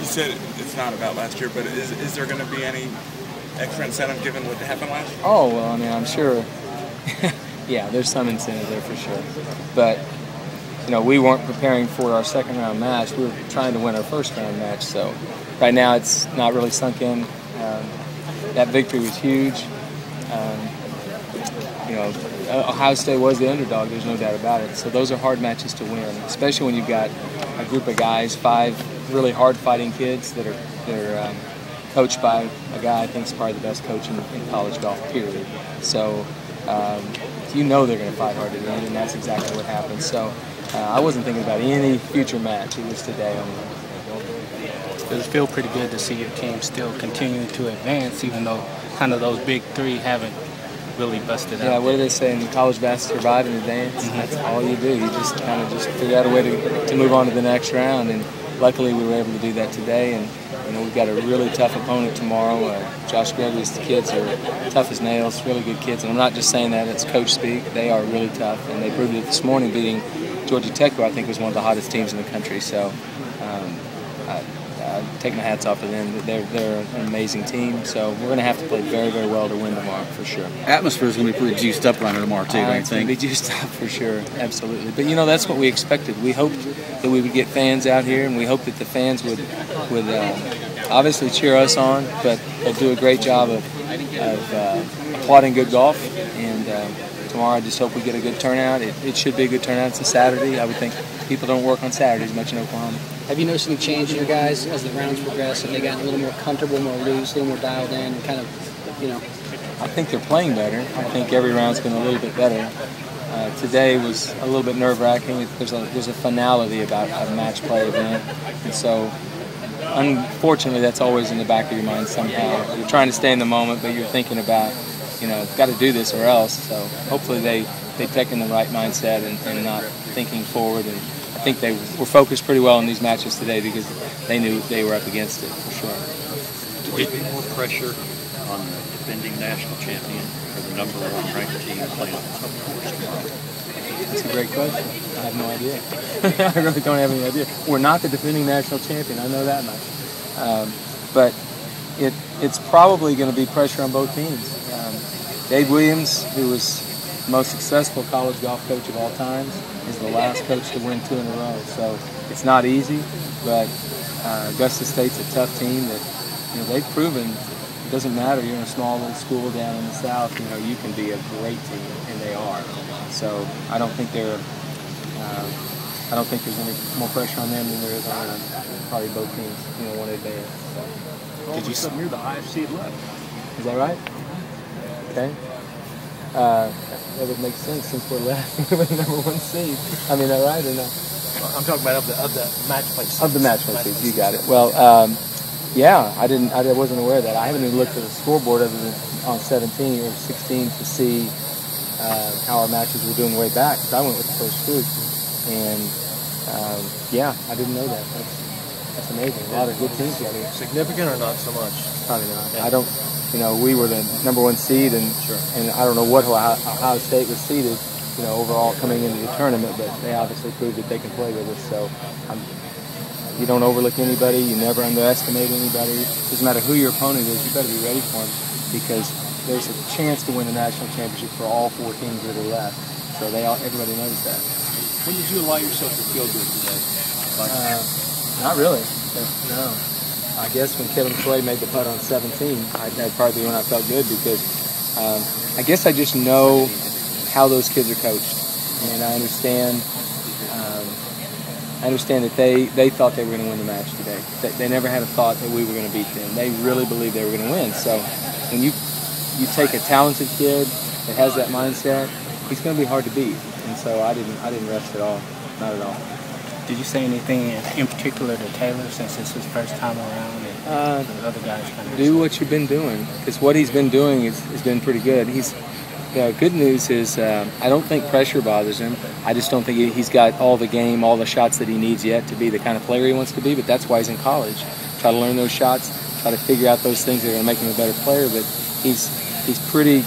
You said it's not about last year, but is there going to be any extra incentive given what happened last year? Oh, well, I mean, I'm sure. Yeah, there's some incentive there for sure. But, you know, we weren't preparing for our second round match. We were trying to win our first round match. So right now it's not really sunk in. That victory was huge. You know, Ohio State was the underdog. There's no doubt about it. So those are hard matches to win, especially when you've got a group of guys, 5 really hard-fighting kids that are coached by a guy I think is probably the best coach in college golf, period. So you know they're going to fight hard to win, and that's exactly what happened. So I wasn't thinking about any future match. It was today only. Does it feel pretty good to see your team still continuing to advance, even though kind of those big 3 haven't really busted out? Yeah, what do they say in college basketball? Survive and advance. That's all you do. You just kind of just figure out a way to move on to the next round, and luckily we were able to do that today. And you know, we've got a really tough opponent tomorrow. Josh Gregory's kids are tough as nails, really good kids. And I'm not just saying that, it's coach speak. They are really tough, and they proved it this morning, beating Georgia Tech, who I think was one of the hottest teams in the country. So I take my hats off to them. They're an amazing team. So we're going to have to play very, very well to win tomorrow, for sure. Atmosphere is going to be pretty juiced up around here tomorrow, too, don't you It's think? going to be juiced up for sure, absolutely. But, you know, that's what we expected. We hoped that we would get fans out here, and we hoped that the fans would obviously cheer us on, but they'll do a great job of applauding good golf. And tomorrow I just hope we get a good turnout. It should be a good turnout. It's a Saturday. I would think people don't work on Saturdays much in Oklahoma. Have you noticed any change in your guys as the rounds progress? Have they gotten a little more comfortable, more loose, a little more dialed in, and kind of, you know? I think they're playing better. I think every round's been a little bit better. Today was a little bit nerve-wracking. There's a finality about a match play event, and so unfortunately that's always in the back of your mind somehow. You're trying to stay in the moment, but you're thinking about, you know, got to do this or else. So hopefully they take in the right mindset and not thinking forward. And I think they were focused pretty well in these matches today because they knew they were up against it, for sure. Will there be more pressure on the defending national champion or the #1 ranked team playing on the golf course tomorrow? That's a great question. I have no idea. I really don't have any idea. We're not the defending national champion. I know that much. But it's probably going to be pressure on both teams. Dave Williams, who was the most successful college golf coach of all times, is the last coach to win 2 in a row. So it's not easy, but Augusta State's a tough team that, you know, they've proven it doesn't matter. You're in a small little school down in the South, you know, you can be a great team, and they are. So I don't think there's any more pressure on them than there is on probably both teams, you know, one advance. So. Did you say you're the highest seed left? Is that right? Okay. That would make sense since we're left with the #1 seed. I mean, is that right or no? I'm talking about of the match play seeds. Of the match play seeds, you got it. Well, yeah, I wasn't aware of that. I haven't even looked at the scoreboard other than on 17 or 16 to see how our matches were doing way back. Because I went with the first group, and yeah, I didn't know that. That's amazing. A lot of good teams got here. Significant or not so much? Probably not. I don't. You know, we were the #1 seed, and I don't know what Ohio State was seeded, you know, overall coming into the tournament, but they obviously proved that they can play with us. So you don't overlook anybody. You never underestimate anybody. Doesn't matter who your opponent is. You better be ready for them because there's a chance to win the national championship for all 4 teams that are left. So everybody knows that. When did you allow yourself to feel good today? Not really. No. I guess when Kevin Troy made the putt on 17, that'd probably be when I felt good because I guess I just know how those kids are coached, and I understand that they thought they were going to win the match today. They never had a thought that we were going to beat them. They really believed they were going to win. So when you take a talented kid that has that mindset, he's going to be hard to beat. And so I didn't rest at all, not at all. Did you say anything in particular to Taylor since it's his first time around and the other guys kind of do what you've been doing, because what he's been doing has been pretty good. Good news is I don't think pressure bothers him. I just don't think he's got all the game, all the shots that he needs yet to be the kind of player he wants to be, but that's why he's in college. Try to learn those shots, try to figure out those things that are going to make him a better player, but he's pretty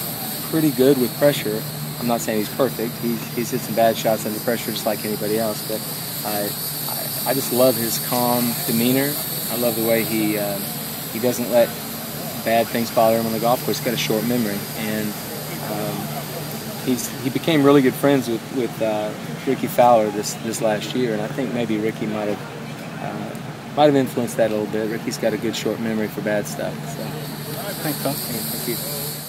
good with pressure. I'm not saying he's perfect. He's hit some bad shots under pressure just like anybody else, but I just love his calm demeanor I love the way he doesn't let bad things bother him on the golf course. He's got a short memory, and he became really good friends with Ricky Fowler this last year, and I think maybe Ricky might have influenced that a little bit. Ricky's got a good short memory for bad stuff. So. Thanks, Coach. Thank you.